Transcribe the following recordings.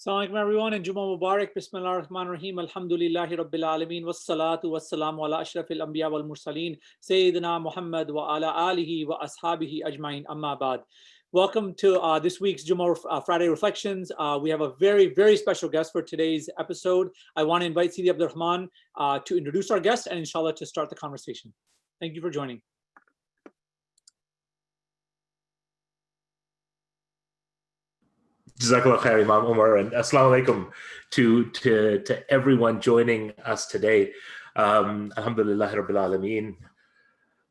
Assalamu alaikum everyone and Jummah Mubarak. Bismillah ar-Rahman ar-Rahim. Alhamdulillahi Rabbil Alameen. Wassalatu wassalamu ala ashrafil anbiya wal mursaleen. Sayyidina Muhammad wa ala alihi wa ashabihi ajma'in. Amma ba'd. Welcome to this week's Jummah Friday Reflections. We have a very, very special guest for today's episode. I want to invite Sidi Abdurrahman to introduce our guest and inshallah to start the conversation. Thank you for joining. Jazakallah khair, Imam Umar, and assalamu alaikum to everyone joining us today. Alhamdulillah Rabbil Alameen.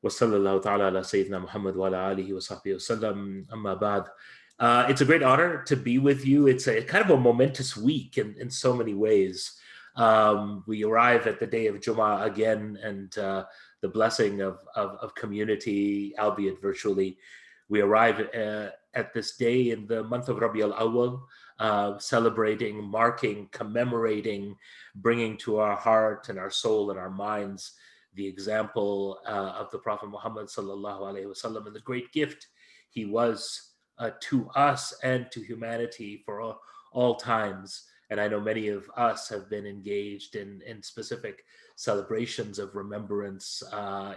Wa sallallahu ta'ala ala Sayyidina Muhammad wa ala alihi wa sahbihi wa sallam. Amma ba'd. It's a great honor to be with you. It's a kind of a momentous week in so many ways. We arrive at the day of Jummah again, and the blessing of community, albeit virtually. We arrive at this day in the month of Rabi al-Awwal, celebrating, marking, commemorating, bringing to our heart and our soul and our minds the example of the Prophet Muhammad sallallahu alaihi wasallam and the great gift he was to us and to humanity for all times. And I know many of us have been engaged in specific celebrations of remembrance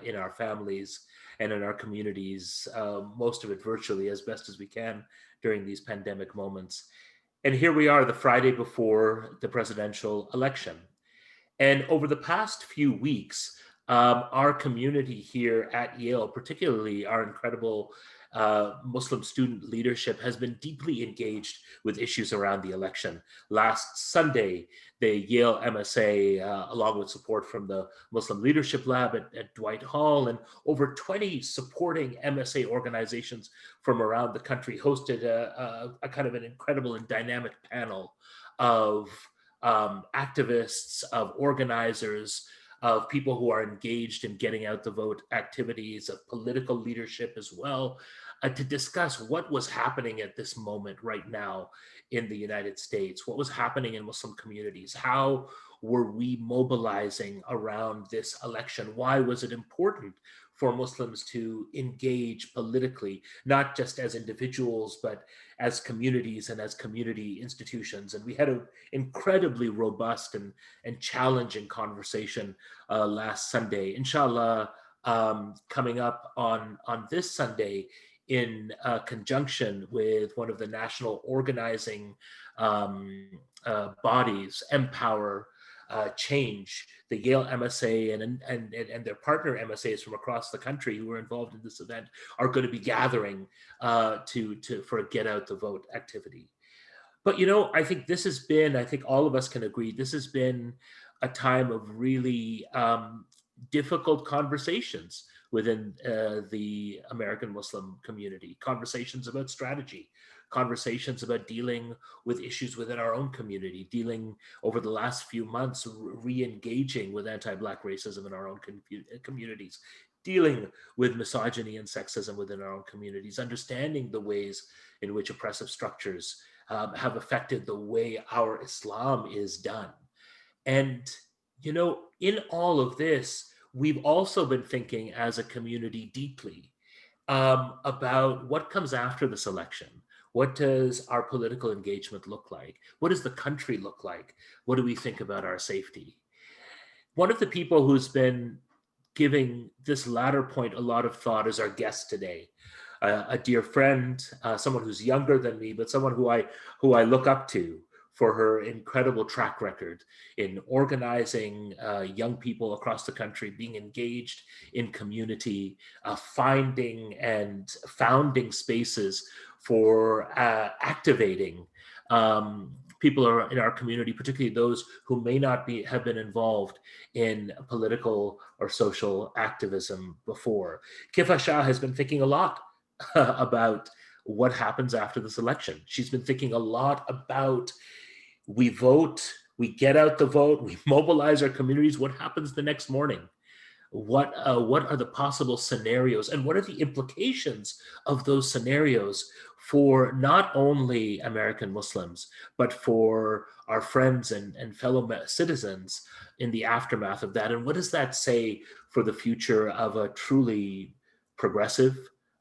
in our families and in our communities, most of it virtually as best as we can during these pandemic moments. And here we are the Friday before the presidential election. And over the past few weeks, our community here at Yale, particularly our incredible Muslim student leadership, has been deeply engaged with issues around the election. Last Sunday, the Yale MSA, along with support from the Muslim Leadership Lab at Dwight Hall and over 20 supporting MSA organizations from around the country, hosted a kind of an incredible and dynamic panel of activists, of organizers, of people who are engaged in getting out the vote activities, of political leadership as well, to discuss what was happening at this moment right now in the United States, what was happening in Muslim communities, how were we mobilizing around this election, why was it important for Muslims to engage politically, not just as individuals, but as communities and as community institutions. And we had an incredibly robust and challenging conversation last Sunday. Inshallah, coming up on this Sunday in conjunction with one of the national organizing bodies, MPower Change, the Yale MSA and their partner MSAs from across the country who are involved in this event are going to be gathering for a get out the vote activity. But I think this has been, I think all of us can agree, this has been a time of really difficult conversations within the American Muslim community, conversations about strategy, conversations about dealing with issues within our own community, dealing over the last few months, re-engaging with anti-Black racism in our own communities, dealing with misogyny and sexism within our own communities, understanding the ways in which oppressive structures have affected the way our Islam is done. And, in all of this, we've also been thinking as a community deeply about what comes after this election. What does our political engagement look like? What does the country look like? What do we think about our safety? One of the people who's been giving this latter point a lot of thought is our guest today, a dear friend, someone who's younger than me, but someone who I look up to for her incredible track record in organizing young people across the country, being engaged in community, finding and founding spaces for activating people in our community, particularly those who may not have been involved in political or social activism before. Kifah Shah has been thinking a lot about what happens after this election. She's been thinking a lot about, we vote, we get out the vote, we mobilize our communities. What happens the next morning? What are the possible scenarios, and what are the implications of those scenarios for not only American Muslims, but for our friends and fellow citizens in the aftermath of that? And what does that say for the future of a truly progressive,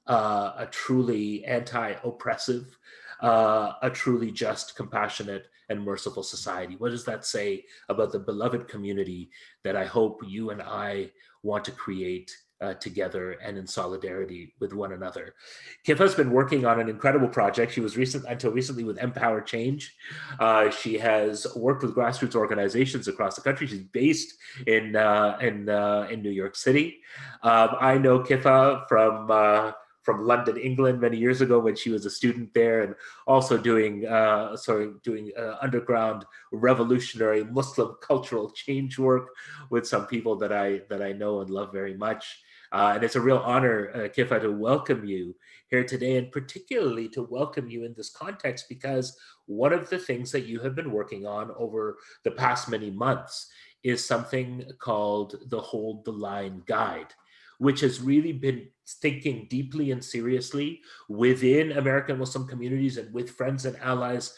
a truly anti-oppressive, a truly just, compassionate, and merciful society? What does that say about the beloved community that I hope you and I want to create together and in solidarity with one another? Kifah's been working on an incredible project. She was until recently with MPower Change. She has worked with grassroots organizations across the country. She's based in New York City. I know Kifah from London, England, many years ago when she was a student there, and also doing underground revolutionary Muslim cultural change work with some people that I know and love very much. And it's a real honor, Kifah, to welcome you here today, and particularly to welcome you in this context, because one of the things that you have been working on over the past many months is something called the Hold the Line Guide, which has really been thinking deeply and seriously within American Muslim communities and with friends and allies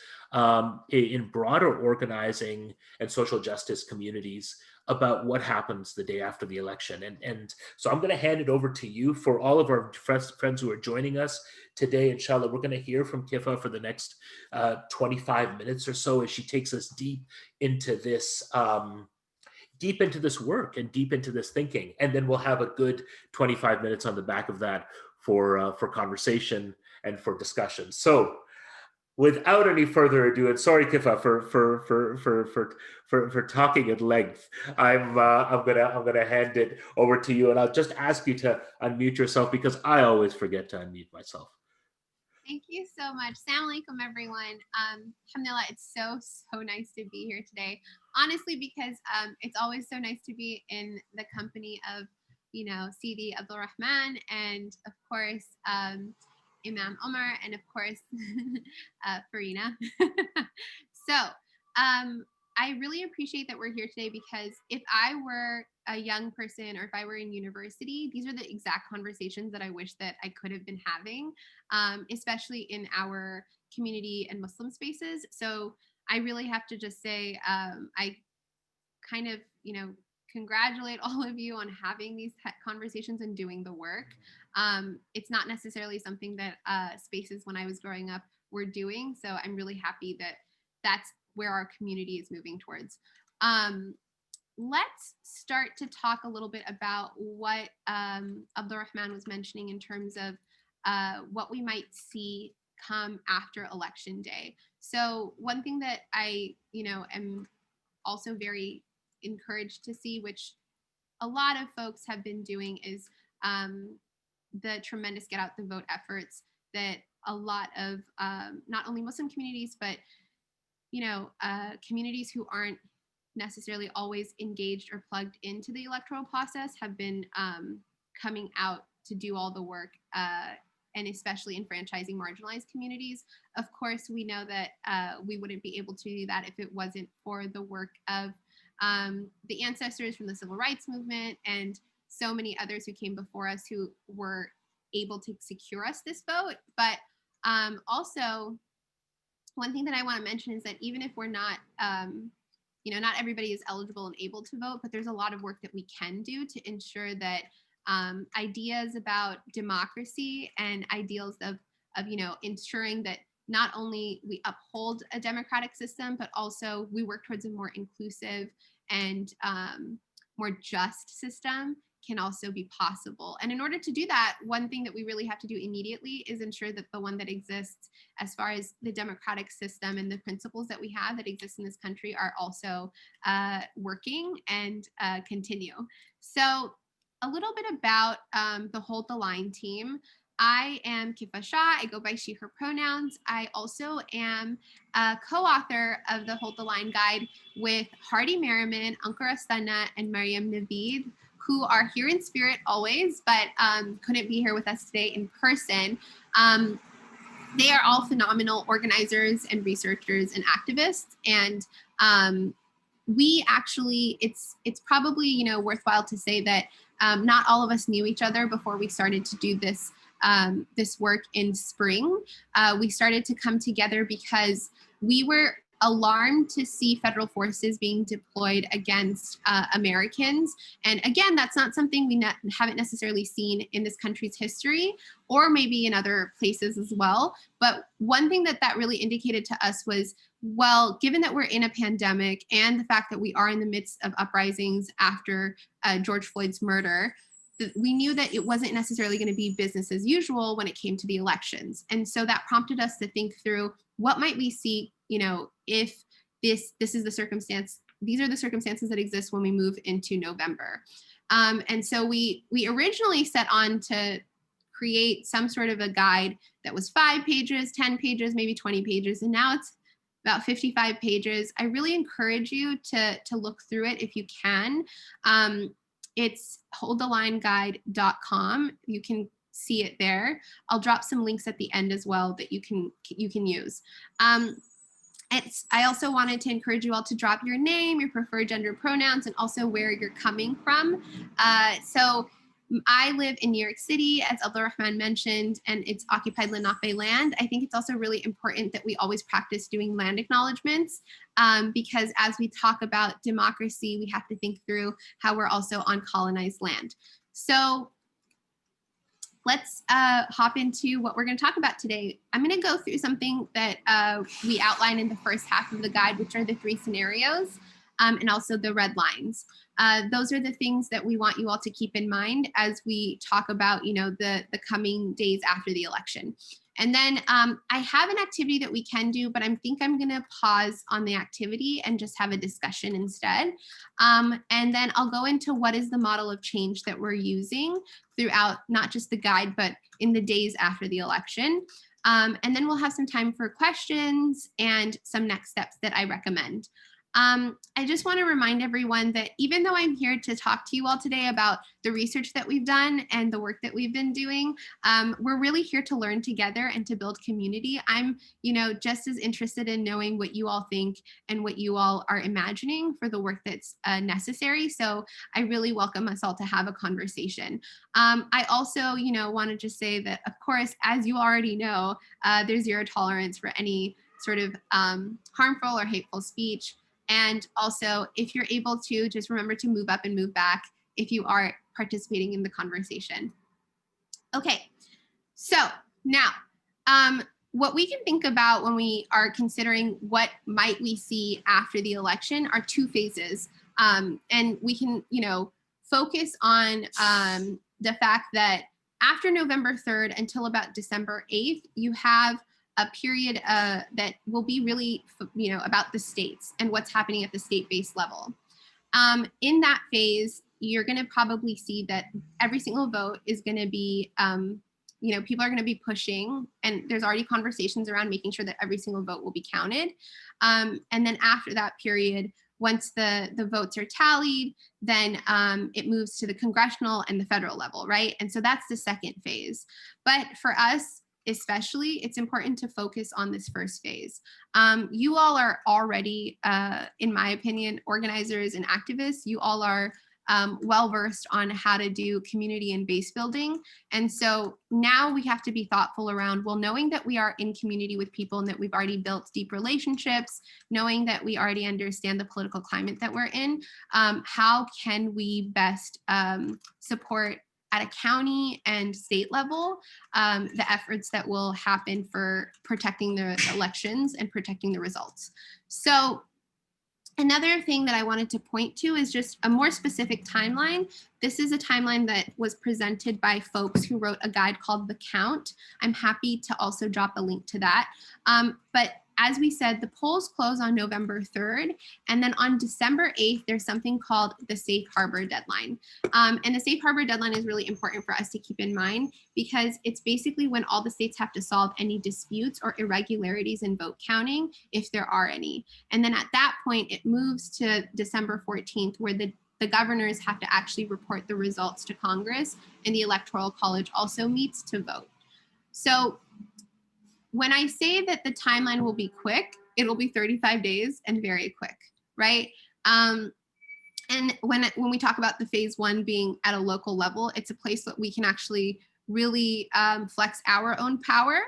in broader organizing and social justice communities about what happens the day after the election. And so I'm going to hand it over to you. For all of our friends who are joining us today, inshallah, we're going to hear from Kifah for the next 25 minutes or so as she takes us deep into this work and deep into this thinking. And then we'll have a good 25 minutes on the back of that for conversation and for discussion. So without any further ado, and sorry, Kifah, for talking at length, I'm gonna hand it over to you, and I'll just ask you to unmute yourself because I always forget to unmute myself. Thank you so much. Assalamu alaikum, everyone. Alhamdulillah, it's so nice to be here today. Honestly, because it's always so nice to be in the company of, Sidi Abdul Rahman, and of course, Imam Omar, and of course, Farina. So I really appreciate that we're here today, because if I were a young person or if I were in university, these are the exact conversations that I wish that I could have been having, especially in our community and Muslim spaces. So I really have to just say, I kind of, congratulate all of you on having these conversations and doing the work. It's not necessarily something that spaces when I was growing up were doing. So I'm really happy that that's where our community is moving towards. Let's start to talk a little bit about what Abdul Rahman was mentioning in terms of what we might see come after election day. So one thing that I, am also very encouraged to see, which a lot of folks have been doing, is the tremendous get out the vote efforts that a lot of not only Muslim communities, but communities who aren't necessarily always engaged or plugged into the electoral process have been coming out to do all the work, and especially enfranchising marginalized communities. Of course, we know that we wouldn't be able to do that if it wasn't for the work of the ancestors from the civil rights movement and so many others who came before us who were able to secure us this vote. But also, one thing that I want to mention is that even if we're not, not everybody is eligible and able to vote, but there's a lot of work that we can do to ensure that ideas about democracy and ideals of ensuring that not only we uphold a democratic system, but also we work towards a more inclusive and more just system can also be possible. And in order to do that, one thing that we really have to do immediately is ensure that the one that exists as far as the democratic system and the principles that we have that exist in this country are also working and continue. So a little bit about the Hold the Line team. I am Kifah Shah. I go by she, her pronouns. I also am a co-author of the Hold the Line Guide with Hardy Merriman, Ankur Asthana, and Marium Navid, who are here in spirit always, but couldn't be here with us today in person. They are all phenomenal organizers and researchers and activists. And we actually, it's probably worthwhile to say that not all of us knew each other before we started to do this this work in spring. We started to come together because we were alarmed to see federal forces being deployed against Americans. And again, that's not something we haven't necessarily seen in this country's history, or maybe in other places as well. But one thing that really indicated to us was, well, given that we're in a pandemic and the fact that we are in the midst of uprisings after George Floyd's murder, we knew that it wasn't necessarily going to be business as usual when it came to the elections. And so that prompted us to think through, what might we see, if this is the circumstance, these are the circumstances that exist when we move into November. And so we originally set on to create some sort of a guide that was 5 pages, 10 pages, maybe 20 pages, and now it's about 55 pages. I really encourage you to look through it if you can. It's holdthelineguide.com. You can see it there. I'll drop some links at the end as well that you can use. I also wanted to encourage you all to drop your name, your preferred gender pronouns, and also where you're coming from. So I live in New York City, as Abdulrahman mentioned, and it's occupied Lenape land. I think it's also really important that we always practice doing land acknowledgements, because as we talk about democracy, we have to think through how we're also on colonized land. So let's hop into what we're going to talk about today. I'm going to go through something that we outlined in the first half of the guide, which are the 3 scenarios, and also the red lines. Those are the things that we want you all to keep in mind as we talk about, the coming days after the election. And then I have an activity that we can do, but I think I'm going to pause on the activity and just have a discussion instead. And then I'll go into what is the model of change that we're using throughout, not just the guide, but in the days after the election. And then we'll have some time for questions and some next steps that I recommend. I just want to remind everyone that even though I'm here to talk to you all today about the research that we've done and the work that we've been doing, we're really here to learn together and to build community. I'm, just as interested in knowing what you all think and what you all are imagining for the work that's necessary. So I really welcome us all to have a conversation. I also, want to just say that, of course, as you already know, there's zero tolerance for any sort of harmful or hateful speech. And also, if you're able to, just remember to move up and move back if you are participating in the conversation. Okay, so now, what we can think about when we are considering what might we see after the election are 2 phases. And we can, focus on the fact that after November 3rd until about December 8th, you have a period that will be really, about the states and what's happening at the state-based level. In that phase, you're going to probably see that every single vote is going to be, people are going to be pushing, and there's already conversations around making sure that every single vote will be counted. And then after that period, once the votes are tallied, then it moves to the congressional and the federal level, right? And so that's the second phase. But for us, especially, it's important to focus on this first phase. You all are already, in my opinion, organizers and activists. You all are well-versed on how to do community and base building. And so now we have to be thoughtful around, well, knowing that we are in community with people and that we've already built deep relationships, knowing that we already understand the political climate that we're in, how can we best support at a county and state level, the efforts that will happen for protecting the elections and protecting the results. So another thing that I wanted to point to is just a more specific timeline. This is a timeline that was presented by folks who wrote a guide called The Count. I'm happy to also drop a link to that. But as we said, the polls close on November 3rd, and then on December 8th, there's something called the Safe Harbor deadline. And the Safe Harbor deadline is really important for us to keep in mind because it's basically when all the states have to solve any disputes or irregularities in vote counting, if there are any. And then at that point, it moves to December 14th, where the governors have to actually report the results to Congress, and the Electoral College also meets to vote. So when I say that the timeline will be quick, it'll be 35 days and very quick, right? And when we talk about the phase 1 being at a local level, it's a place that we can actually really flex our own power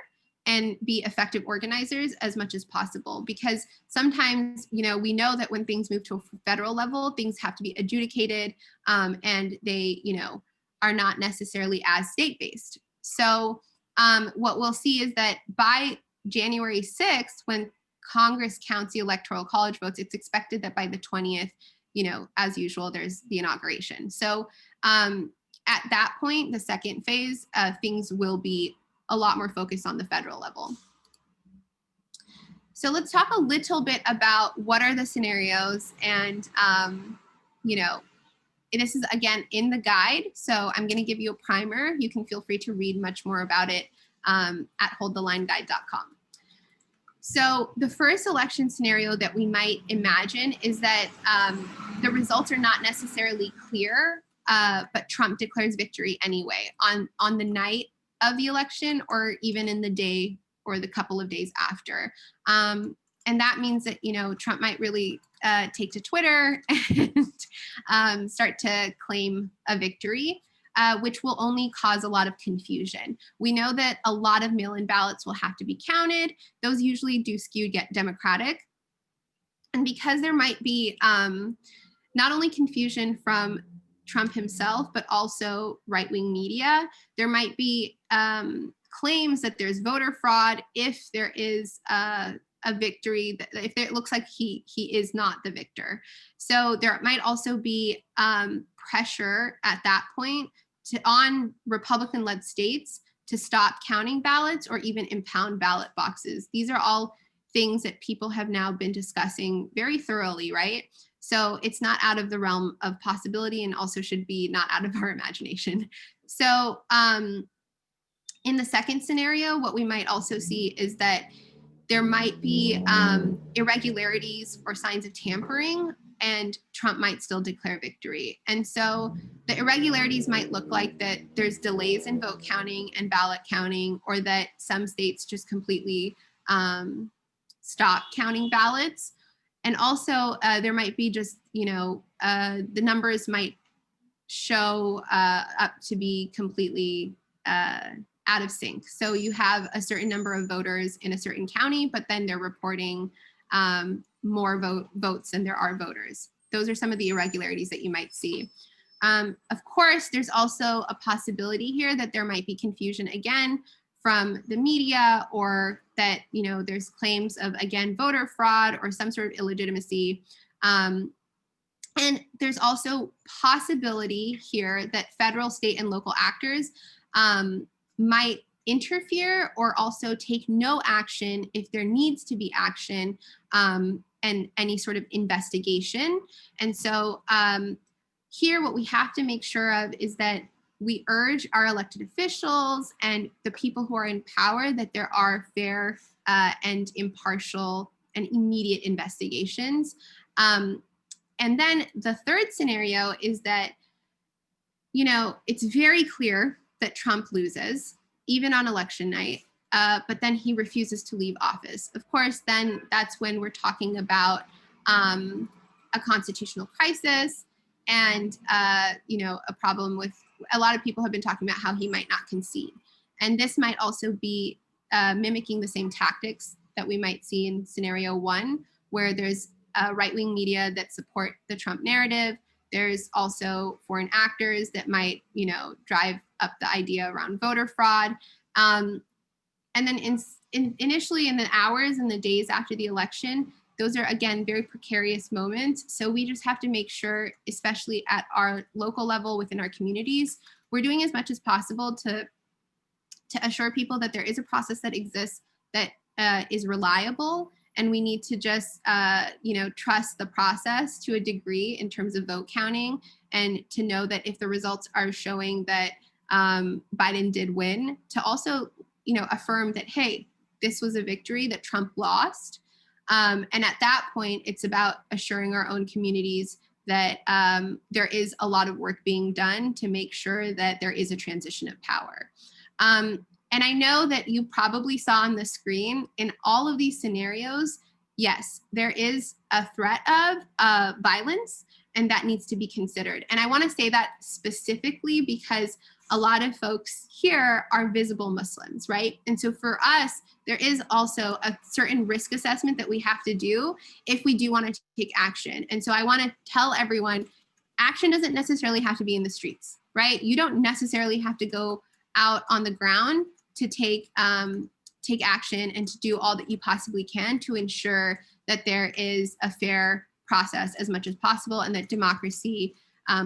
and be effective organizers as much as possible, because sometimes, we know that when things move to a federal level, things have to be adjudicated, and they, are not necessarily as state-based. So what we'll see is that by January 6th, when Congress counts the Electoral College votes, it's expected that by the 20th, as usual, there's the inauguration. So at that point, the second phase, things will be a lot more focused on the federal level. So let's talk a little bit about what are the scenarios, and this is again in the guide. So I'm going to give you a primer. You can feel free to read much more about it at holdthelineguide.com. So the first election scenario that we might imagine is that the results are not necessarily clear, but Trump declares victory anyway on the night of the election, or even in the day or the couple of days after. And that means that, Trump might really take to Twitter and start to claim a victory, which will only cause a lot of confusion. We know that a lot of mail-in ballots will have to be counted. Those usually do skew Democratic. And because there might be not only confusion from Trump himself, but also right-wing media, there might be claims that there's voter fraud if there is a victory, if it looks like he is not the victor. So there might also be pressure at that point on Republican-led states to stop counting ballots or even impound ballot boxes. These are all things that people have now been discussing very thoroughly, right? So it's not out of the realm of possibility, and also should be not out of our imagination. So in the second scenario, what we might also see is that there might be irregularities or signs of tampering, and Trump might still declare victory. And so the irregularities might look like that there's delays in vote counting and ballot counting, or that some states just completely stop counting ballots. And also there might be just, the numbers might show up to be completely out of sync. So you have a certain number of voters in a certain county, but then they're reporting more votes than there are voters. Those are some of the irregularities that you might see. Of course, there's also a possibility here that there might be confusion again from the media, or that, there's claims of, again, voter fraud or some sort of illegitimacy. And there's also possibility here that federal, state, and local actors might interfere or also take no action if there needs to be action and any sort of investigation. And so here, what we have to make sure of is that we urge our elected officials and the people who are in power that there are fair and impartial and immediate investigations. And then the third scenario is that, it's very clear that Trump loses, even on election night, but then he refuses to leave office. Of course, then that's when we're talking about a constitutional crisis and, a problem with, a lot of people have been talking about how he might not concede. And this might also be mimicking the same tactics that we might see in scenario one, where there's right-wing media that support the Trump narrative. There's also foreign actors that might, drive up the idea around voter fraud. And then initially in the hours and the days after the election, those are, again, very precarious moments. So we just have to make sure, especially at our local level within our communities, we're doing as much as possible to assure people that there is a process that exists that is reliable. And we need to just, trust the process to a degree in terms of vote counting, and to know that if the results are showing that Biden did win, to also, affirm that, hey, this was a victory that Trump lost. And at that point, it's about assuring our own communities that there is a lot of work being done to make sure that there is a transition of power. And I know that you probably saw on the screen, in all of these scenarios, yes, there is a threat of violence, and that needs to be considered. And I want to say that specifically because a lot of folks here are visible Muslims, right? And so for us, there is also a certain risk assessment that we have to do if we do want to take action. And so I want to tell everyone, action doesn't necessarily have to be in the streets, right? You don't necessarily have to go out on the ground to take action and to do all that you possibly can to ensure that there is a fair process as much as possible and that democracy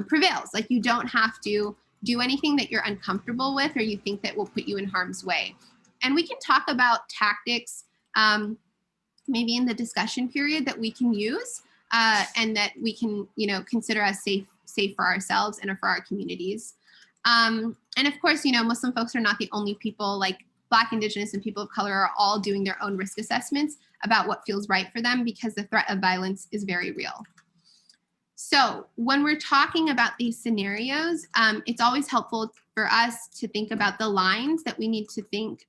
prevails. Like, you don't have to do anything that you're uncomfortable with or you think that will put you in harm's way. And we can talk about tactics maybe in the discussion period that we can use and that we can, consider as safe for ourselves and for our communities. And of course, Muslim folks are not the only people. Like, Black, Indigenous, and people of color are all doing their own risk assessments about what feels right for them because the threat of violence is very real. So when we're talking about these scenarios, it's always helpful for us to think about the lines that we need to think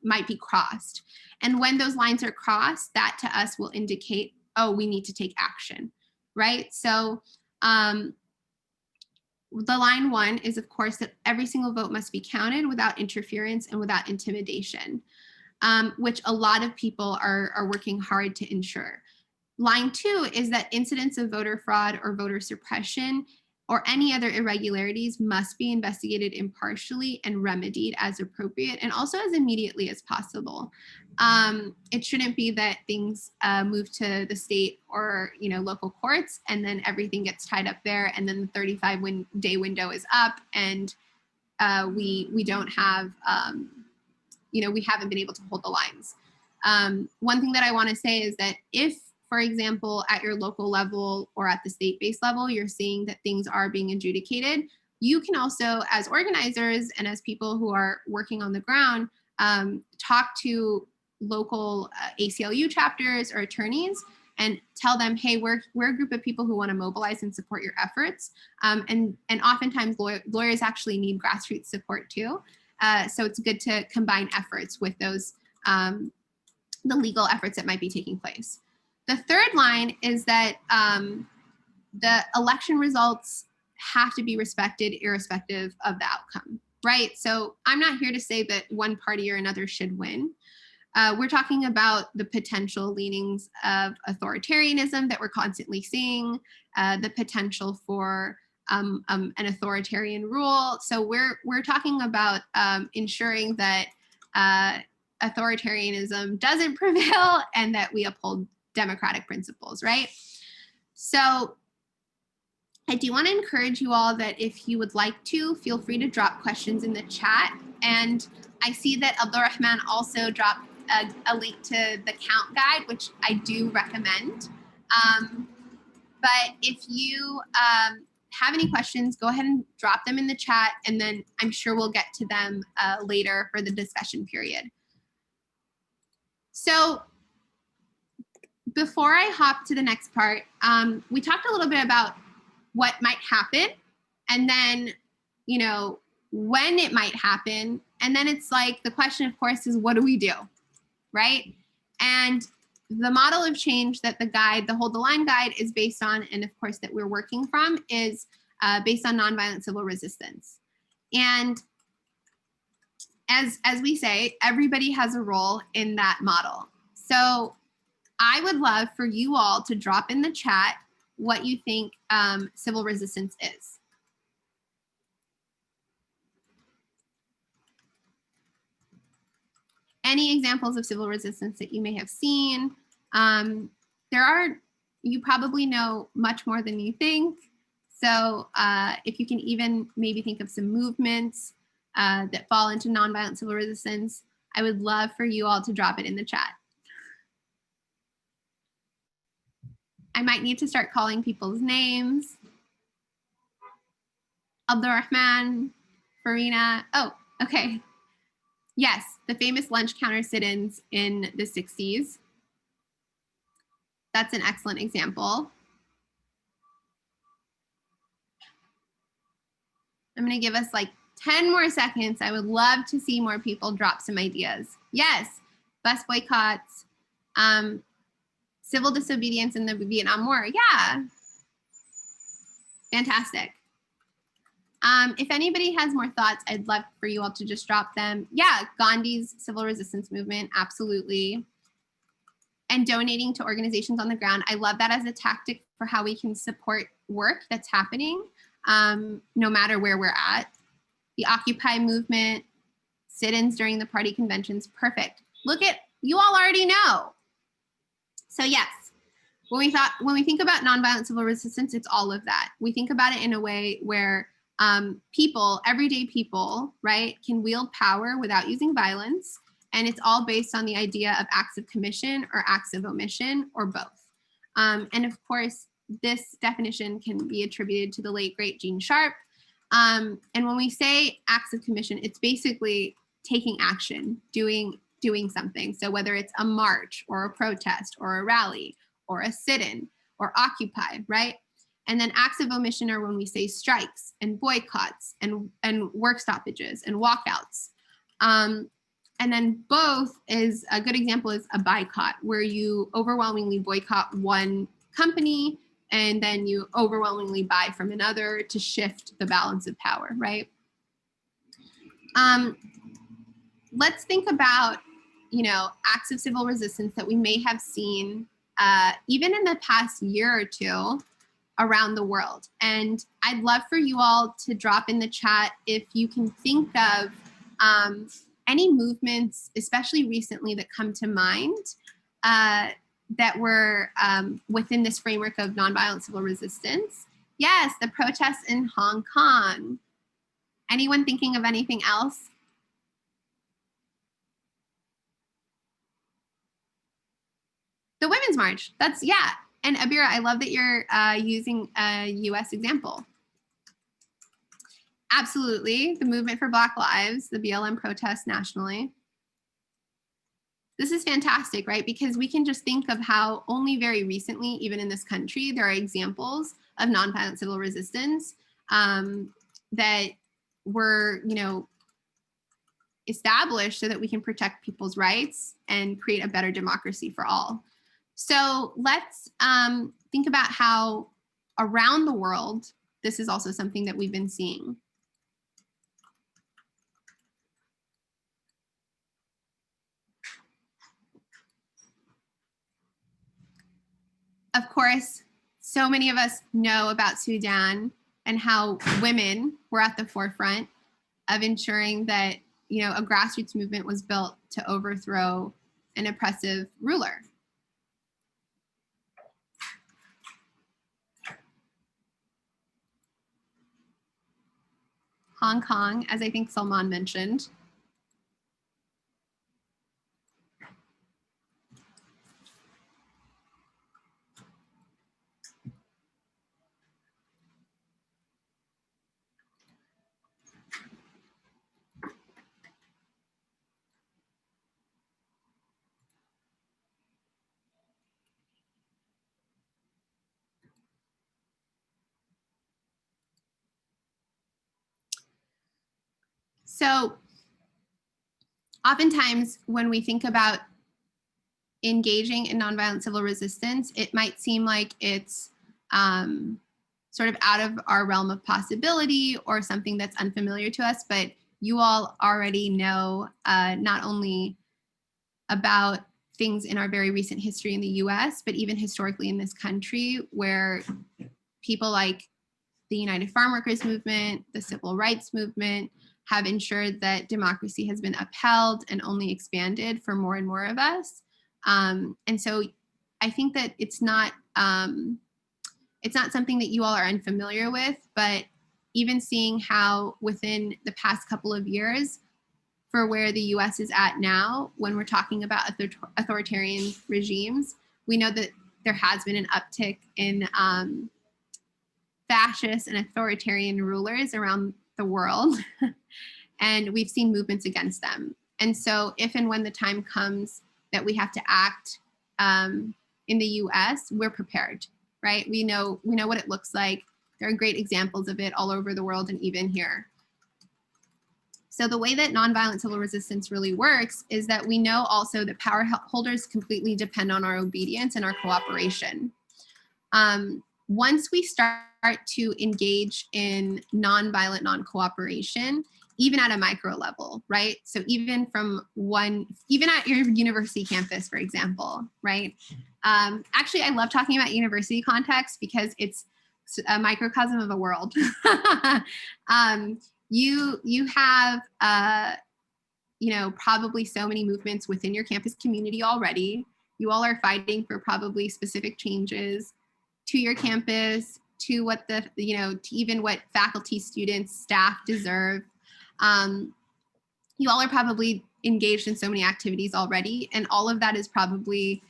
might be crossed. And when those lines are crossed, that to us will indicate, oh, we need to take action, right? So the line one is, of course, that every single vote must be counted without interference and without intimidation, which a lot of people are working hard to ensure. Line two is that incidents of voter fraud or voter suppression or any other irregularities must be investigated impartially and remedied as appropriate and also as immediately as possible. It shouldn't be that things move to the state or local courts and then everything gets tied up there and then the 35-day window is up and we don't have, we haven't been able to hold the lines. One thing that I want to say is that if, for example, at your local level or at the state-based level, you're seeing that things are being adjudicated, you can also, as organizers and as people who are working on the ground, talk to local ACLU chapters or attorneys and tell them, hey, we're a group of people who want to mobilize and support your efforts. And oftentimes lawyers actually need grassroots support too. So it's good to combine efforts with those, the legal efforts that might be taking place. The third line is that the election results have to be respected irrespective of the outcome, right? So I'm not here to say that one party or another should win. We're talking about the potential leanings of authoritarianism that we're constantly seeing, the potential for an authoritarian rule. So we're talking about ensuring that authoritarianism doesn't prevail and that we uphold democratic principles, right? So I do want to encourage you all that if you would like to, feel free to drop questions in the chat. And I see that Abdulrahman also dropped a link to the count guide, which I do recommend. But if you have any questions, go ahead and drop them in the chat, and then I'm sure we'll get to them later for the discussion period. So before I hop to the next part, we talked a little bit about what might happen and then, when it might happen. And then it's like, the question, of course, is what do we do, right? And the model of change that the Hold the Line guide is based on, and of course that we're working from, is based on nonviolent civil resistance. And as we say, everybody has a role in that model. So I would love for you all to drop in the chat what you think civil resistance is. Any examples of civil resistance that you may have seen. You probably know much more than you think. So if you can even maybe think of some movements that fall into nonviolent civil resistance, I would love for you all to drop it in the chat. I might need to start calling people's names. Abdulrahman, Farina. Oh, okay. Yes, the famous lunch counter sit-ins in the 60s. That's an excellent example. I'm going to give us like 10 more seconds. I would love to see more people drop some ideas. Yes, bus boycotts, civil disobedience in the Vietnam War. Yeah, fantastic. If anybody has more thoughts, I'd love for you all to just drop them. Yeah, Gandhi's civil resistance movement, absolutely. And donating to organizations on the ground. I love that as a tactic for how we can support work that's happening, no matter where we're at. The Occupy movement, sit-ins during the party conventions, perfect. Look at, you all already know. So yes, when we think about nonviolent civil resistance, it's all of that. We think about it in a way where people, everyday people, right, can wield power without using violence. And it's all based on the idea of acts of commission or acts of omission or both. And of course, this definition can be attributed to the late, great Gene Sharp. And when we say acts of commission, it's basically taking action, doing something. So whether it's a march or a protest or a rally or a sit-in or occupy, right? And then acts of omission are when we say strikes and boycotts and work stoppages and walkouts. And then both is a good example is a boycott, where you overwhelmingly boycott one company and then you overwhelmingly buy from another to shift the balance of power, right? Let's think about, acts of civil resistance that we may have seen even in the past year or two around the world. And I'd love for you all to drop in the chat if you can think of any movements, especially recently, that come to mind that were within this framework of nonviolent civil resistance. Yes, the protests in Hong Kong. Anyone thinking of anything else? The Women's March, that's, yeah. And Abira, I love that you're using a US example. Absolutely, the Movement for Black Lives, the BLM protests nationally. This is fantastic, right? Because we can just think of how only very recently, even in this country, there are examples of nonviolent civil resistance that were, established so that we can protect people's rights and create a better democracy for all. So let's think about how around the world, this is also something that we've been seeing. Of course, so many of us know about Sudan and how women were at the forefront of ensuring that, a grassroots movement was built to overthrow an oppressive ruler. Hong Kong, as I think Salman mentioned. So oftentimes when we think about engaging in nonviolent civil resistance, it might seem like it's sort of out of our realm of possibility or something that's unfamiliar to us, but you all already know not only about things in our very recent history in the US, but even historically in this country, where people like the United Farm Workers Movement, the Civil Rights Movement, have ensured that democracy has been upheld and only expanded for more and more of us. And so I think that it's not something that you all are unfamiliar with, but even seeing how within the past couple of years, for where the US is at now, when we're talking about authoritarian regimes, we know that there has been an uptick in fascist and authoritarian rulers around the world. And we've seen movements against them. And so if and when the time comes that we have to act in the US, we're prepared, right? We know what it looks like. There are great examples of it all over the world and even here. So the way that nonviolent civil resistance really works is that we know also that power holders completely depend on our obedience and our cooperation. once we start to engage in nonviolent non-cooperation, even at a micro level, right? So even at your university campus, for example, right? Actually, I love talking about university context because it's a microcosm of a world. You have, probably so many movements within your campus community already. You all are fighting for probably specific changes to your campus, to what to even what faculty, students, staff deserve. You all are probably engaged in so many activities already, and all of that is probably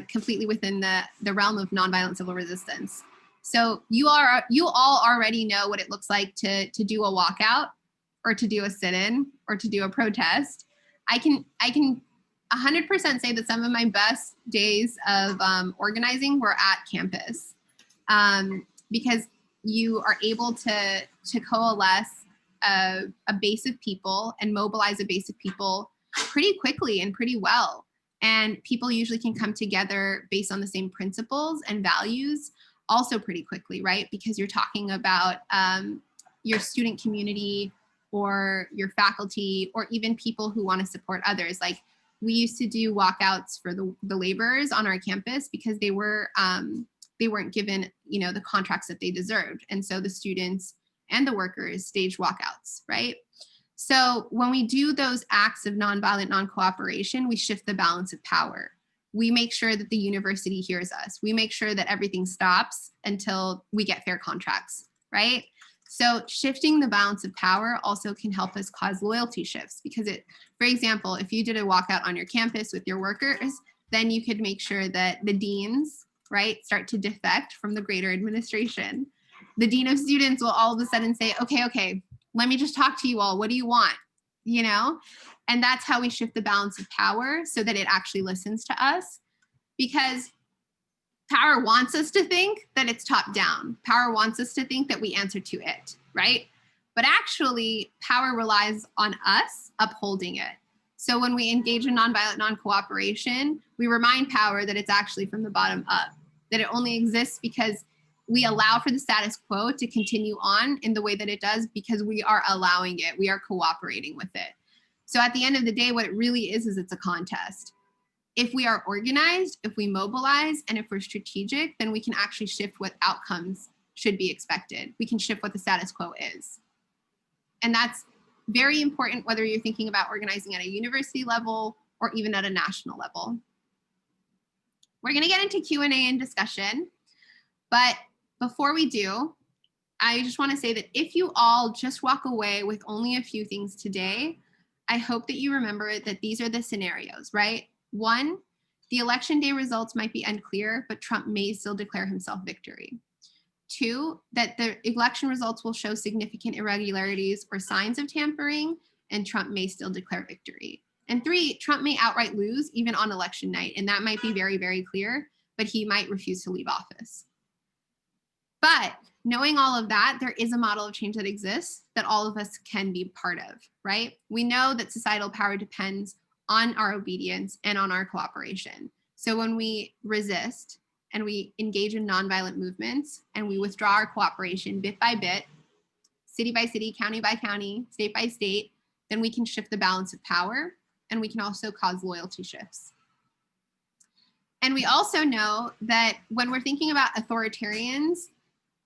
completely within the realm of nonviolent civil resistance. So you all already know what it looks like to do a walkout, or to do a sit-in, or to do a protest. I can 100% say that some of my best days of organizing were at campus, because you are able to coalesce a base of people and mobilize a base of people pretty quickly and pretty well. And people usually can come together based on the same principles and values also pretty quickly, right? Because you're talking about your student community or your faculty, or even people who want to support others. Like, we used to do walkouts for the laborers on our campus because they weren't given, the contracts that they deserved. And so the students and the workers staged walkouts, right? So when we do those acts of nonviolent non-cooperation, we shift the balance of power. We make sure that the university hears us. We make sure that everything stops until we get fair contracts, right? So shifting the balance of power also can help us cause loyalty shifts, because for example, if you did a walkout on your campus with your workers, then you could make sure that the deans, right, start to defect from the greater administration. The dean of students will all of a sudden say, okay, let me just talk to you all. What do you want? And that's how we shift the balance of power so that it actually listens to us, because power wants us to think that it's top down. Power wants us to think that we answer to it, right? But actually, power relies on us upholding it. So when we engage in nonviolent non-cooperation, we remind power that it's actually from the bottom up, that it only exists because we allow for the status quo to continue on in the way that it does, because we are allowing it, we are cooperating with it. So at the end of the day, what it really is it's a contest. If we are organized, if we mobilize, and if we're strategic, then we can actually shift what outcomes should be expected. We can shift what the status quo is. And that's very important, whether you're thinking about organizing at a university level or even at a national level. We're going to get into Q&A and discussion, but before we do, I just want to say that if you all just walk away with only a few things today, I hope that you remember that these are the scenarios, right? 1, the election day results might be unclear, but Trump may still declare himself victory. 2, that the election results will show significant irregularities or signs of tampering, and Trump may still declare victory. And 3, Trump may outright lose even on election night, and that might be very, very clear, but he might refuse to leave office. But knowing all of that, there is a model of change that exists that all of us can be part of, right? We know that societal power depends on our obedience and on our cooperation. So when we resist and we engage in nonviolent movements and we withdraw our cooperation bit by bit, city by city, county by county, state by state, then we can shift the balance of power, and we can also cause loyalty shifts. And we also know that when we're thinking about authoritarians,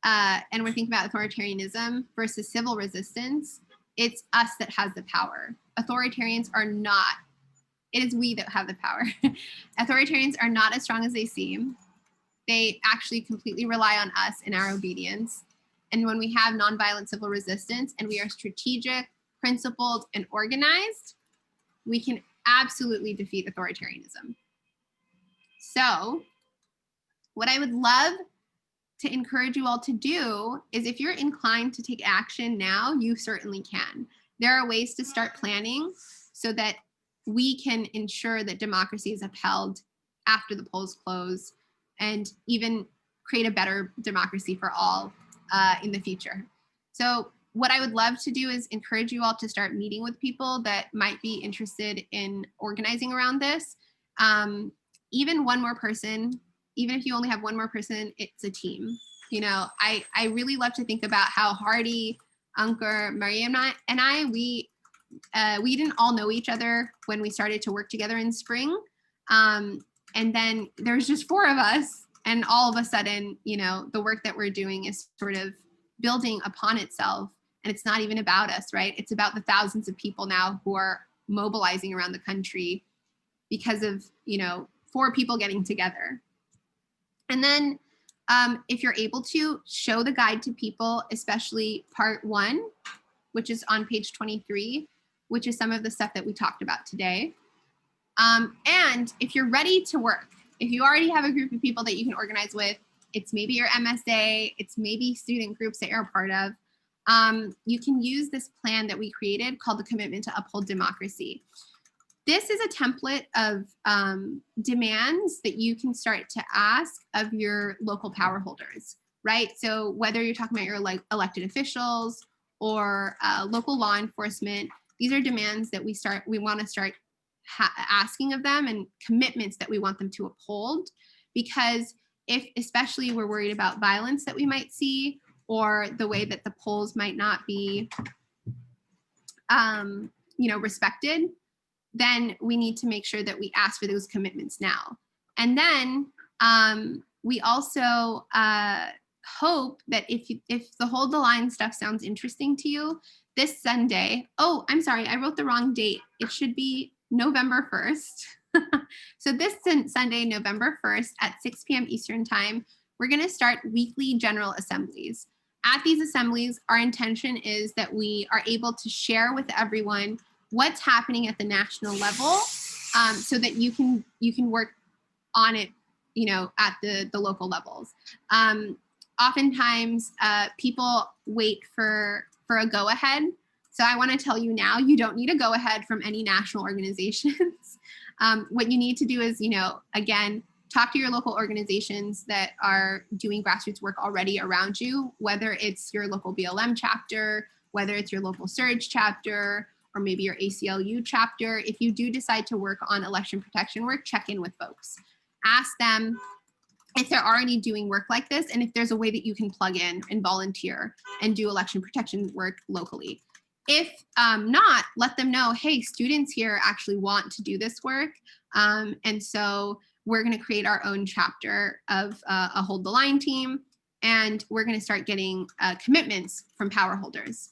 and we're thinking about authoritarianism versus civil resistance, it's us that has the power. Authoritarians are not. It is we that have the power. Authoritarians are not as strong as they seem. They actually completely rely on us in our obedience. And when we have nonviolent civil resistance and we are strategic, principled, and organized, we can absolutely defeat authoritarianism. So what I would love to encourage you all to do is, if you're inclined to take action now, you certainly can. There are ways to start planning so that we can ensure that democracy is upheld after the polls close, and even create a better democracy for all in the future. So what I would love to do is encourage you all to start meeting with people that might be interested in organizing around this. Even one more person, even if you only have one more person, it's a team. I really love to think about how Hardy, Ankur, Marium, and I, we didn't all know each other when we started to work together in spring. And then there's just 4 of us, and all of a sudden, the work that we're doing is sort of building upon itself. And it's not even about us, right? It's about the thousands of people now who are mobilizing around the country because of, 4 people getting together. And then if you're able to, show the guide to people, especially part 1, which is on page 23, which is some of the stuff that we talked about today. And if you're ready to work, if you already have a group of people that you can organize with, it's maybe your MSA, it's maybe student groups that you're a part of, you can use this plan that we created called the Commitment to Uphold Democracy. This is a template of demands that you can start to ask of your local power holders, right? So whether you're talking about your elected officials or local law enforcement, these are demands that we want to start asking of them, and commitments that we want them to uphold. Because if especially we're worried about violence that we might see, or the way that the polls might not be respected, then we need to make sure that we ask for those commitments now. And then we also hope that if the Hold the Line stuff sounds interesting to you, this Sunday, oh, I'm sorry, I wrote the wrong date. It should be November 1st. So this Sunday, November 1st at 6 p.m. Eastern Time, we're going to start weekly general assemblies. At these assemblies, our intention is that we are able to share with everyone what's happening at the national level, so that you can work on it, at the local levels. Oftentimes, people wait for a go-ahead. So I want to tell you now, you don't need a go-ahead from any national organizations. What you need to do is, again, talk to your local organizations that are doing grassroots work already around you, whether it's your local BLM chapter, whether it's your local Surge chapter, or maybe your ACLU chapter. If you do decide to work on election protection work, check in with folks. Ask them if they're already doing work like this, and if there's a way that you can plug in and volunteer and do election protection work locally. If not, let them know, hey, students here actually want to do this work. And so we're going to create our own chapter of a Hold the Line team, and we're going to start getting commitments from power holders.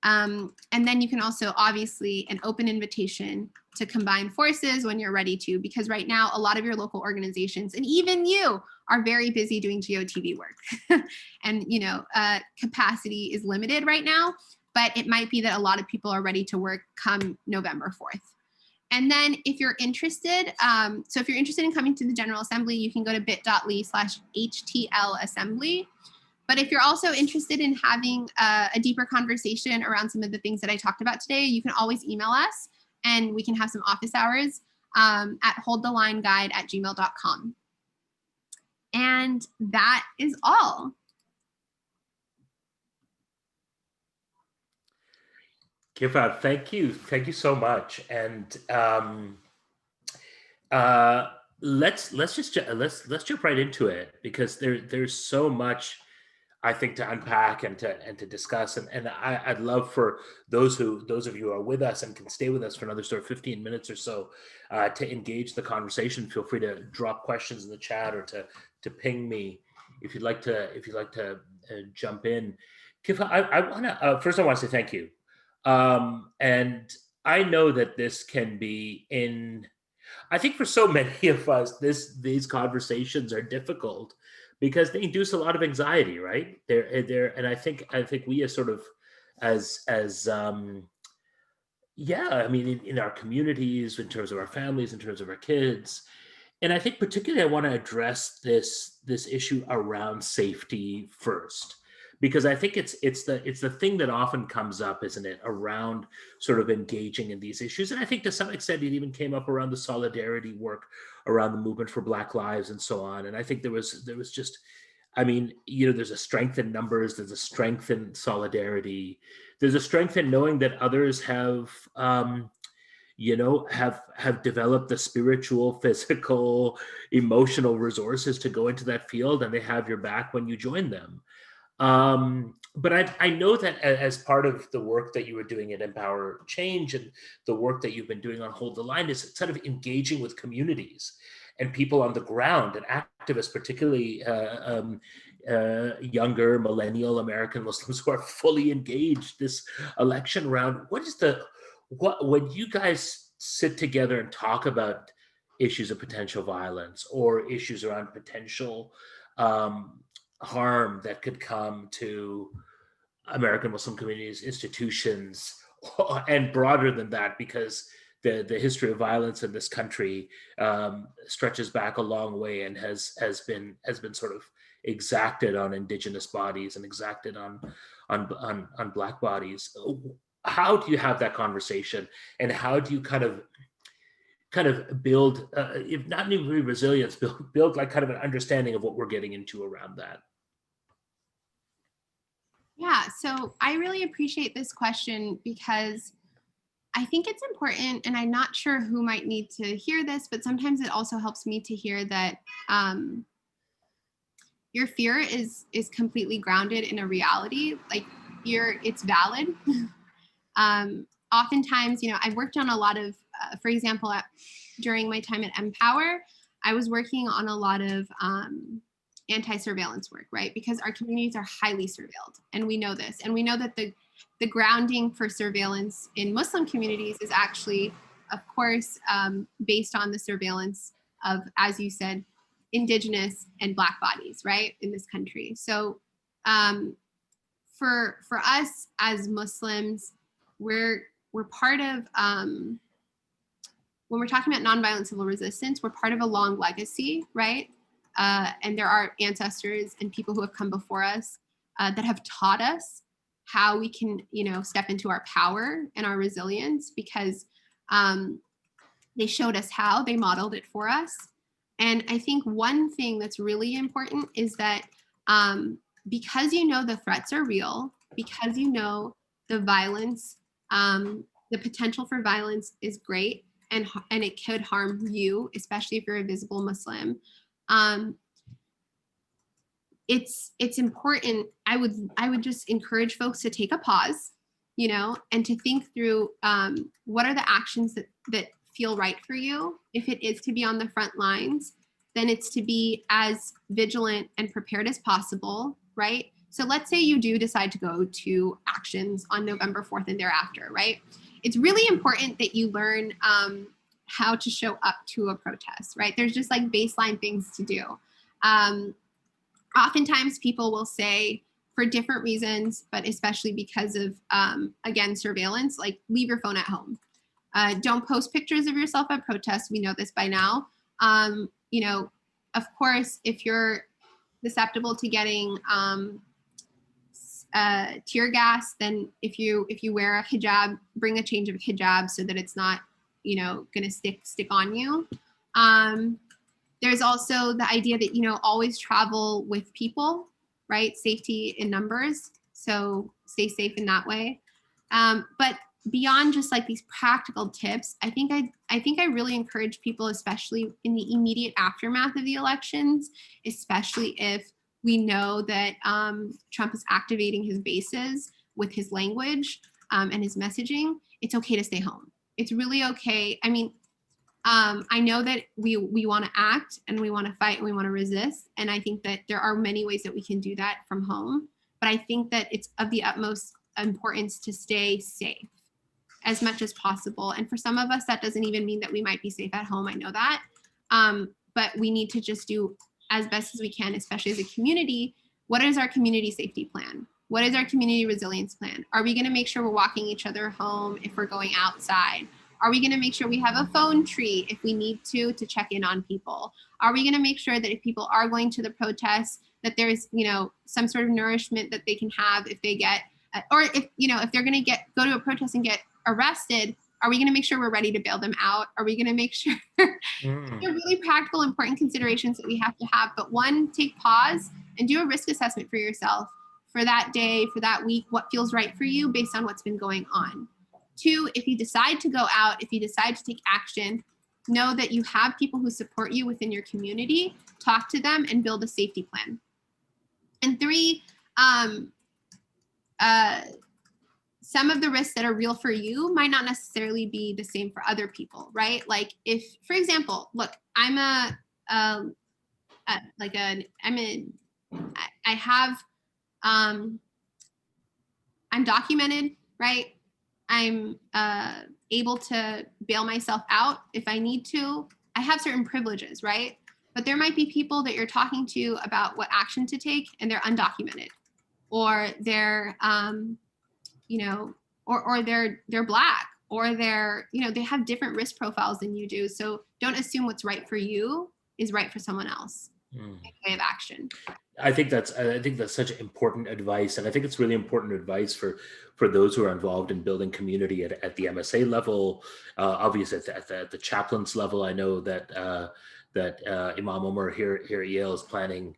And then you can also, obviously, an open invitation to combine forces when you're ready to, because right now, a lot of your local organizations, and even you, are very busy doing GOTV work. And, capacity is limited right now, but it might be that a lot of people are ready to work come November 4th. And then if you're interested, so if you're interested in coming to the General Assembly, you can go to bit.ly/HTL assembly. But if you're also interested in having a deeper conversation around some of the things that I talked about today, you can always email us, and we can have some office hours at holdthelineguide@gmail.com. And that is all. Kifah, thank you so much. And let's jump right into it, because there's so much, I think, to unpack and to discuss. And I'd love for those of you who are with us and can stay with us for another sort of 15 minutes or so to engage the conversation. Feel free to drop questions in the chat, or to ping me if you'd like to jump in. Kifah, I want to say thank you. And I know that this can be I think for so many of us, these conversations are difficult because they induce a lot of anxiety, right? And I think we as sort of in our communities, in terms of our families, in terms of our kids. And I think particularly I want to address this issue around safety first, because I think it's the thing that often comes up, isn't it, around sort of engaging in these issues. And I think to some extent it even came up around the solidarity work around the movement for Black Lives and so on. And I think there was just, there's a strength in numbers, there's a strength in solidarity, there's a strength in knowing that others have have developed the spiritual, physical, emotional resources to go into that field, and they have your back when you join them. But I know that as part of the work that you were doing at MPower Change and the work that you've been doing on Hold the Line is sort of engaging with communities and people on the ground and activists, particularly younger millennial American Muslims who are fully engaged this election round. When you guys sit together and talk about issues of potential violence or issues around potential harm that could come to American Muslim communities, institutions, and broader than that, because the history of violence in this country stretches back a long way and has been sort of exacted on indigenous bodies and exacted on Black bodies. How do you have that conversation, and how do you kind of build, if not even resilience, build like kind of an understanding of what we're getting into around that? Yeah, so I really appreciate this question because I think it's important, and I'm not sure who might need to hear this, but sometimes it also helps me to hear that your fear is completely grounded in a reality. Like it's valid. Oftentimes, I've worked on a lot of, for example, during my time at MPower, I was working on a lot of anti-surveillance work, right? Because our communities are highly surveilled, and we know this. And we know that the grounding for surveillance in Muslim communities is actually, of course, based on the surveillance of, as you said, indigenous and Black bodies, right, in this country. So for us as Muslims, we're part of, when we're talking about nonviolent civil resistance, we're part of a long legacy, right? And there are ancestors and people who have come before us that have taught us how we can, step into our power and our resilience, because they showed us how, they modeled it for us. And I think one thing that's really important is that because the threats are real, because the violence, the potential for violence is great, and it could harm you, especially if you're a visible Muslim. It's important. I would just encourage folks to take a pause, and to think through what are the actions that feel right for you. If it is to be on the front lines, then it's to be as vigilant and prepared as possible, right? So let's say you do decide to go to actions on November 4th and thereafter, right? It's really important that you learn how to show up to a protest, right? There's just like baseline things to do. Oftentimes people will say, for different reasons, but especially because of, again, surveillance, like leave your phone at home. Don't post pictures of yourself at protests. We know this by now. Of course, if you're susceptible to getting tear gas, then if you wear a hijab, bring a change of hijab so that it's not, gonna stick on you. There's also the idea that, always travel with people, right? Safety in numbers. So stay safe in that way. But beyond just like these practical tips, I think I really encourage people, especially in the immediate aftermath of the elections, especially if we know that Trump is activating his bases with his language and his messaging, it's okay to stay home. It's really okay. I mean, I know that we want to act and we want to fight and we want to resist. And I think that there are many ways that we can do that from home. But I think that it's of the utmost importance to stay safe as much as possible. And for some of us, that doesn't even mean that we might be safe at home. I know that. But we need to just do as best as we can, especially as a community. What is our community safety plan? What is our community resilience plan? Are we going to make sure we're walking each other home if we're going outside? Are we going to make sure we have a phone tree if we need to check in on people? Are we going to make sure that if people are going to the protests, that there's, some sort of nourishment that they can have if they get, or if they're going to go to a protest and get arrested, are we going to make sure we're ready to bail them out? Are we going to make sure they're really practical, important considerations that we have to have? But one, take pause and do a risk assessment for yourself for that day, for that week, what feels right for you based on what's been going on. Two, if you decide to go out, if you decide to take action, know that you have people who support you within your community, talk to them and build a safety plan. And three, some of the risks that are real for you might not necessarily be the same for other people, right? Like if, for example, look, I have, I'm documented, right? I'm able to bail myself out if I need to. I have certain privileges, right? But there might be people that you're talking to about what action to take and they're undocumented, or they're, or they're Black, or they're, they have different risk profiles than you do. So don't assume what's right for you is right for someone else. Way of action. I think that's such important advice, and I think it's really important advice for those who are involved in building community at the MSA level, obviously at the chaplains level. I know that Imam Omar here at Yale is planning,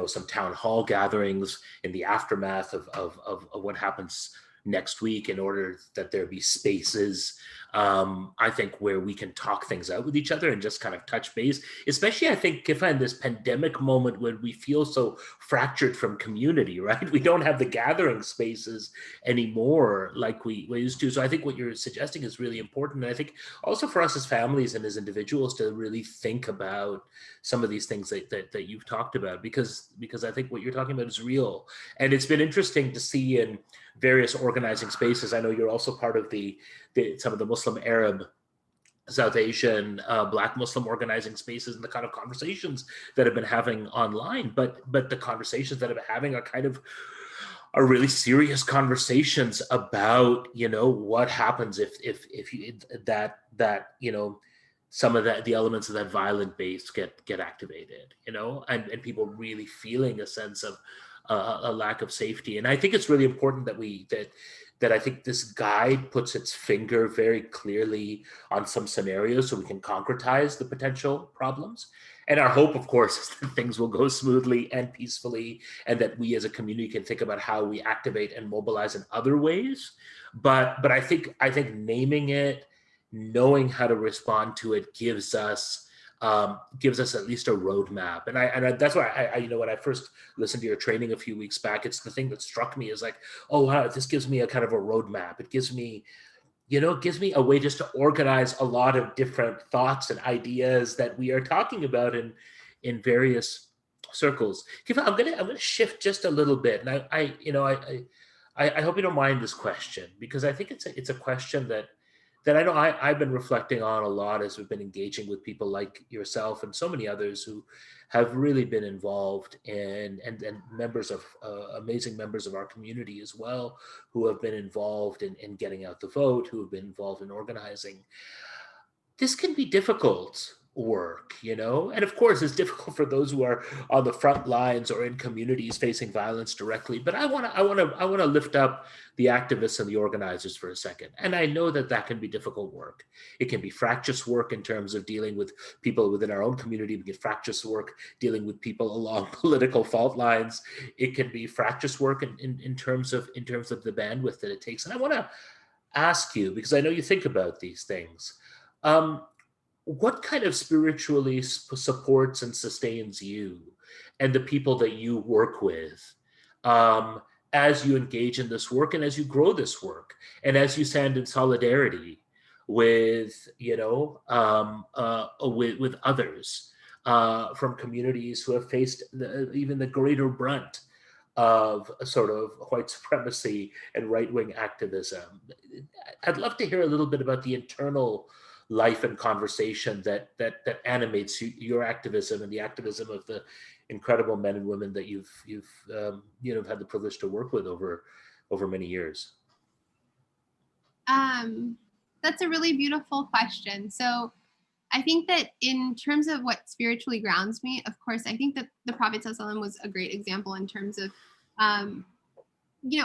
some town hall gatherings in the aftermath of what happens next week, in order that there be spaces, I think, where we can talk things out with each other and just kind of touch base, especially, I think, Kifah, in this pandemic moment when we feel so fractured from community, right? We don't have the gathering spaces anymore like we used to. So I think what you're suggesting is really important. And I think also for us as families and as individuals to really think about some of these things that you've talked about, because I think what you're talking about is real. And it's been interesting to see in various organizing spaces. I know you're also part of some of the Muslim Arab, South Asian, Black Muslim organizing spaces, and the kind of conversations that have been having online. But the conversations that have been having are really serious conversations about, what happens if some of the elements of that violent base get activated, and people really feeling a sense of a lack of safety. And I think it's really important that I think this guide puts its finger very clearly on some scenarios so we can concretize the potential problems. And our hope, of course, is that things will go smoothly and peacefully, and that we as a community can think about how we activate and mobilize in other ways. But I think naming it, knowing how to respond to it, gives us at least a roadmap. And that's why I when I first listened to your training a few weeks back, it's the thing that struck me is like, oh wow, this gives me a kind of a roadmap. It gives me a way just to organize a lot of different thoughts and ideas that we are talking about in various circles. Kifah, I'm gonna shift just a little bit, and I hope you don't mind this question, because I think it's a question that I know I've been reflecting on a lot as we've been engaging with people like yourself and so many others who have really been involved, and members of amazing members of our community as well, who have been involved in getting out the vote, who have been involved in organizing. This can be difficult work, and of course it's difficult for those who are on the front lines or in communities facing violence directly. But I want to lift up the activists and the organizers for a second. And I know that can be difficult work. It can be fractious work in terms of dealing with people within our own community. We get fractious work dealing with people along political fault lines. It can be fractious work in terms of the bandwidth that it takes. And I want to ask you, because I know you think about these things, what kind of spiritually supports and sustains you and the people that you work with as you engage in this work, and as you grow this work, and as you stand in solidarity with with others from communities who have faced even the greater brunt of a sort of white supremacy and right-wing activism? I'd love to hear a little bit about the internal life and conversation that animates your activism and the activism of the incredible men and women that you've had the privilege to work with over many years. That's a really beautiful question. So I think that in terms of what spiritually grounds me, of course, I think that the Prophet ﷺ was a great example in terms of,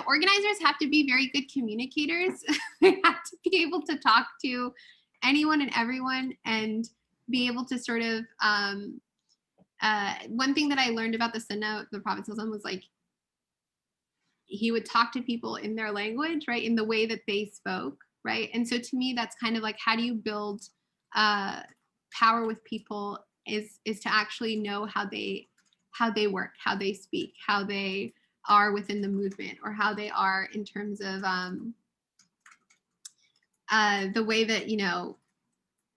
organizers have to be very good communicators. They have to be able to talk to anyone and everyone and be able to sort of, one thing that I learned about the Sunnah of the Prophet ﷺ was like, he would talk to people in their language, right? In the way that they spoke, right? And so to me, that's kind of like, how do you build power with people is to actually know how they work, how they speak, how they are within the movement, or how they are in terms of the way that, you know,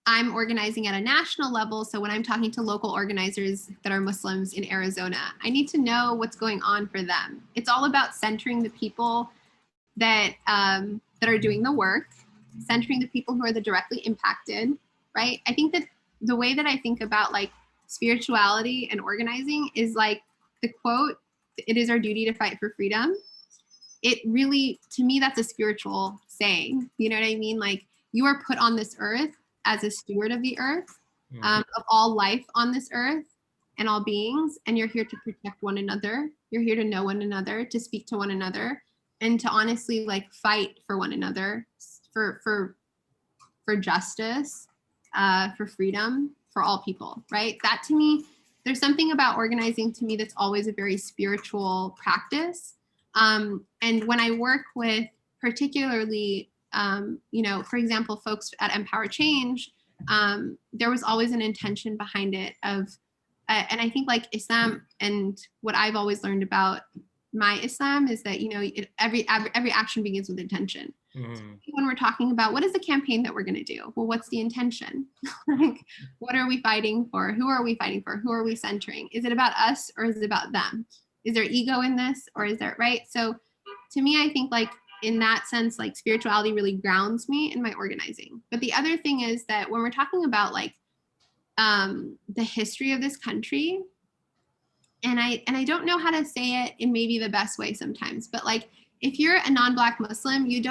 I'm organizing at a national level. So when I'm talking to local organizers that are Muslims in Arizona, I need to know what's going on for them. It's all about centering the people that that are doing the work, centering the people who are the directly impacted, right? I think that the way that I think about like spirituality and organizing is like the quote, "It is our duty to fight for freedom." It really, to me, that's a spiritual saying. You know what I mean? Like, you are put on this earth as a steward of the earth, of all life on this earth and all beings, and you're here to protect one another. You're here to know one another, to speak to one another, and to honestly like fight for one another, for justice, for freedom, for all people, right? That to me, there's something about organizing to me that's always a very spiritual practice. And when I work with particularly, you know, for example, folks at MPower Change, there was always an intention behind it of, and I think like Islam and what I've always learned about my Islam is that, you know, every action begins with intention. So when we're talking about what is the campaign that we're going to do? Well, what's the intention? Like, what are we fighting for? Who are we fighting for? Who are we centering? Is it about us or is it about them? Is there ego in this, or is there, right? So to me, I think like in that sense, like spirituality really grounds me in my organizing. But the other thing is that when we're talking about like the history of this country, and I don't know how to say it in maybe the best way sometimes, but like, if you're a non-Black Muslim, you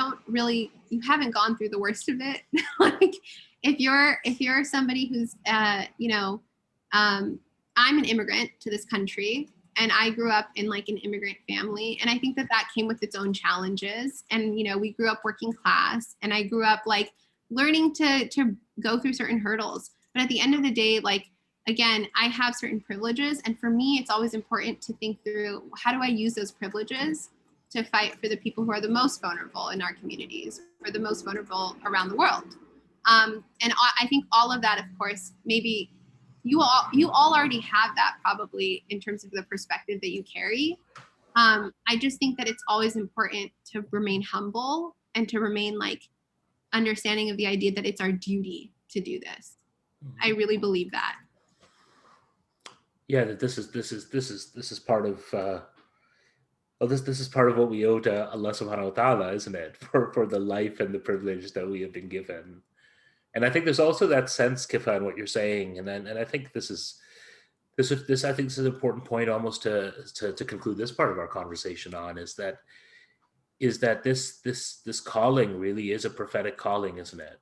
haven't gone through the worst of it. Like, if you're somebody who's, you know, I'm an immigrant to this country, and I grew up in like an immigrant family, and I think that came with its own challenges. And, you know, we grew up working class, and I grew up like learning to go through certain hurdles. But at the end of the day, like, again, I have certain privileges, and for me, it's always important to think through, how do I use those privileges to fight for the people who are the most vulnerable in our communities, or the most vulnerable around the world. And I think all of that, of course, maybe you all already have that probably in terms of the perspective that you carry. I just think that it's always important to remain humble and to remain like understanding of the idea that it's our duty to do this. I really believe that. Yeah, that this is part of this is part of what we owe to Allah subhanahu wa ta'ala, isn't it? For the life and the privilege that we have been given. And I think there's also that sense, Kifah, in what you're saying, and I think this I think this is an important point almost to conclude this part of our conversation on, is that this calling really is a prophetic calling, isn't it?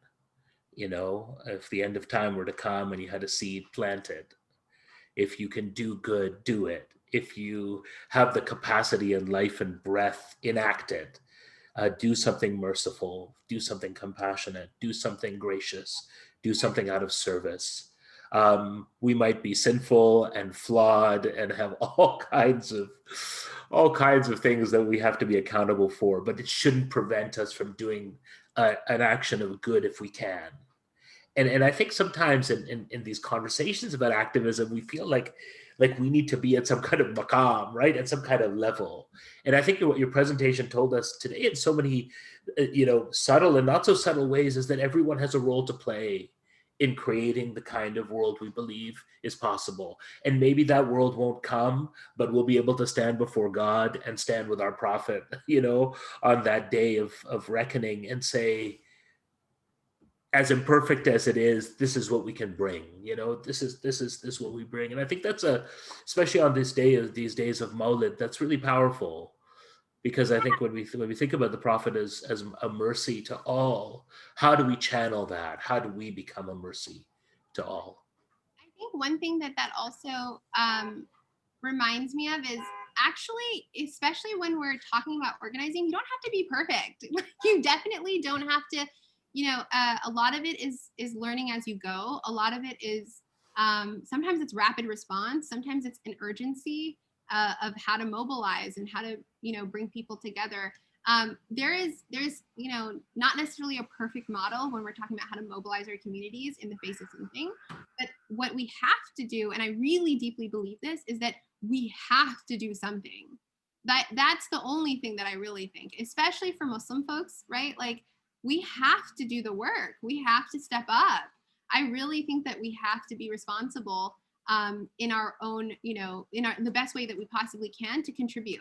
You know, if the end of time were to come and you had a seed planted, if you can do good, do it. If you have the capacity and life and breath enacted, do something merciful, do something compassionate, do something gracious, do something out of service. We might be sinful and flawed and have all kinds of things that we have to be accountable for, but it shouldn't prevent us from doing an action of good if we can. And I think sometimes in these conversations about activism, we feel like we need to be at some kind of maqam, right? At some kind of level. And I think what your presentation told us today in so many, subtle and not so subtle ways, is that everyone has a role to play in creating the kind of world we believe is possible. And maybe that world won't come, but we'll be able to stand before God and stand with our prophet, on that day of reckoning, and say, as imperfect as it is, this is what we can bring. This is what we bring. And I think that's especially on these days of Maulid, that's really powerful, because I think when we think about the Prophet as a mercy to all, how do we channel that? How do we become a mercy to all? I think one thing that also reminds me of is, actually, especially when we're talking about organizing, you don't have to be perfect. You definitely don't have to. A lot of it is learning as you go. A lot of it is sometimes it's rapid response. Sometimes it's an urgency of how to mobilize and how to, bring people together. there's not necessarily a perfect model when we're talking about how to mobilize our communities in the face of something. But what we have to do, and I really deeply believe this, is that we have to do something. That's the only thing that I really think, especially for Muslim folks, right? Like, we have to do the work. We have to step up. I really think that we have to be responsible in our own, in the best way that we possibly can to contribute.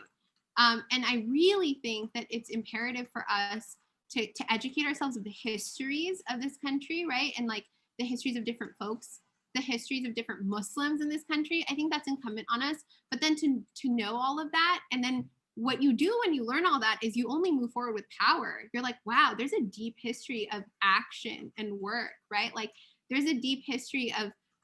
And I really think that it's imperative for us to educate ourselves of the histories of this country, right? And like the histories of different folks, the histories of different Muslims in this country. I think that's incumbent on us. But then to know all of that, and then what you do when you learn all that is you only move forward with power. You're like, wow, there's a deep history of action and work, right? Like there's a deep history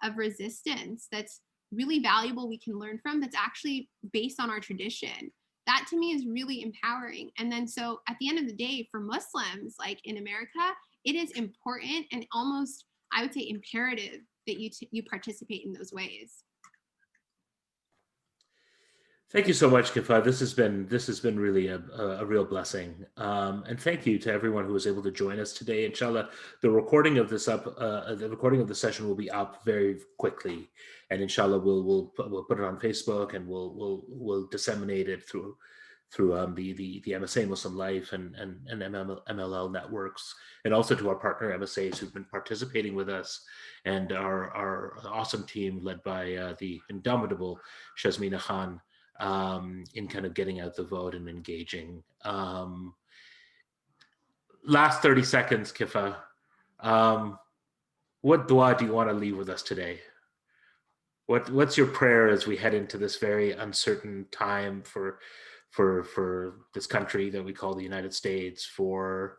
of resistance that's really valuable we can learn from, that's actually based on our tradition. That to me is really empowering. And then so at the end of the day, for Muslims, like in America, it is important and almost, I would say, imperative that you participate in those ways. Thank you so much, Kifah. This has been really a real blessing. And thank you to everyone who was able to join us today. Inshallah, the recording of the session will be up very quickly, and inshallah we'll put it on Facebook, and we'll disseminate it through the MSA Muslim Life and MLL networks, and also to our partner MSAs who've been participating with us, and our awesome team led by the indomitable Shazmina Khan. In kind of getting out the vote and engaging. Last 30 seconds, Kifah. What dua do you want to leave with us today? What's your prayer as we head into this very uncertain time for this country that we call the United States, for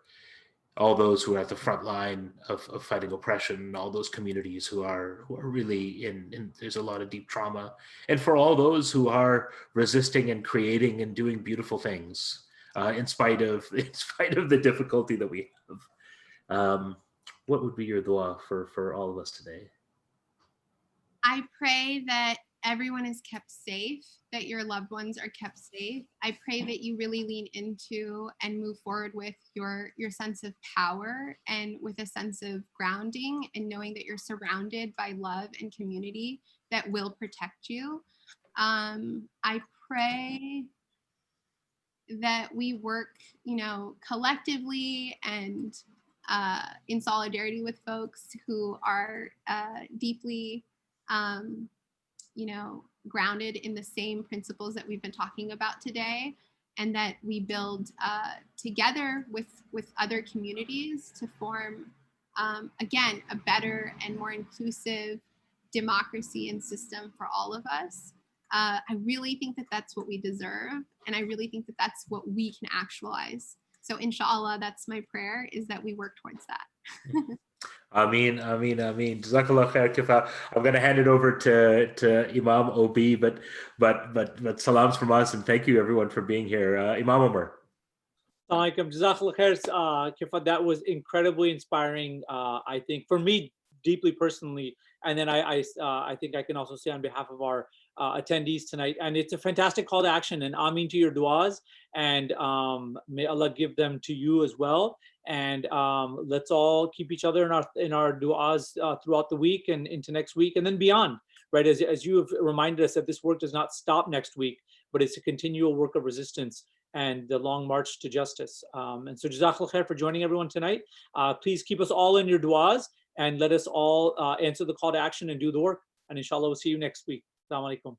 all those who are at the front line of fighting oppression, all those communities who are really in there's a lot of deep trauma, and for all those who are resisting and creating and doing beautiful things in spite of the difficulty that we have. What would be your dua for all of us today? I pray that everyone is kept safe, that your loved ones are kept safe. I pray that you really lean into and move forward with your sense of power, and with a sense of grounding, and knowing that you're surrounded by love and community that will protect you. I pray that we work, collectively and in solidarity with folks who are deeply grounded in the same principles that we've been talking about today, and that we build together with other communities to form, again, a better and more inclusive democracy and system for all of us. I really think that that's what we deserve, and I really think that that's what we can actualize. So inshallah, that's my prayer, is that we work towards that. Ameen. Jazakallah khair, Kifah. I'm going to hand it over to Imam OB, but salams from us, and thank you everyone for being here. Imam Omar. Jazakallah khair, Kifah. That was incredibly inspiring. I think for me, deeply personally, and then I think I can also say on behalf of our attendees tonight, and it's a fantastic call to action, and ameen to your duas, and may Allah give them to you as well. And let's all keep each other in our duas throughout the week and into next week and then beyond, right? As you have reminded us that this work does not stop next week, but it's a continual work of resistance and the long march to justice. And so Jazakallah khair for joining everyone tonight. Please keep us all in your duas, and let us all answer the call to action and do the work. And inshallah, we'll see you next week. Assalamu alaikum.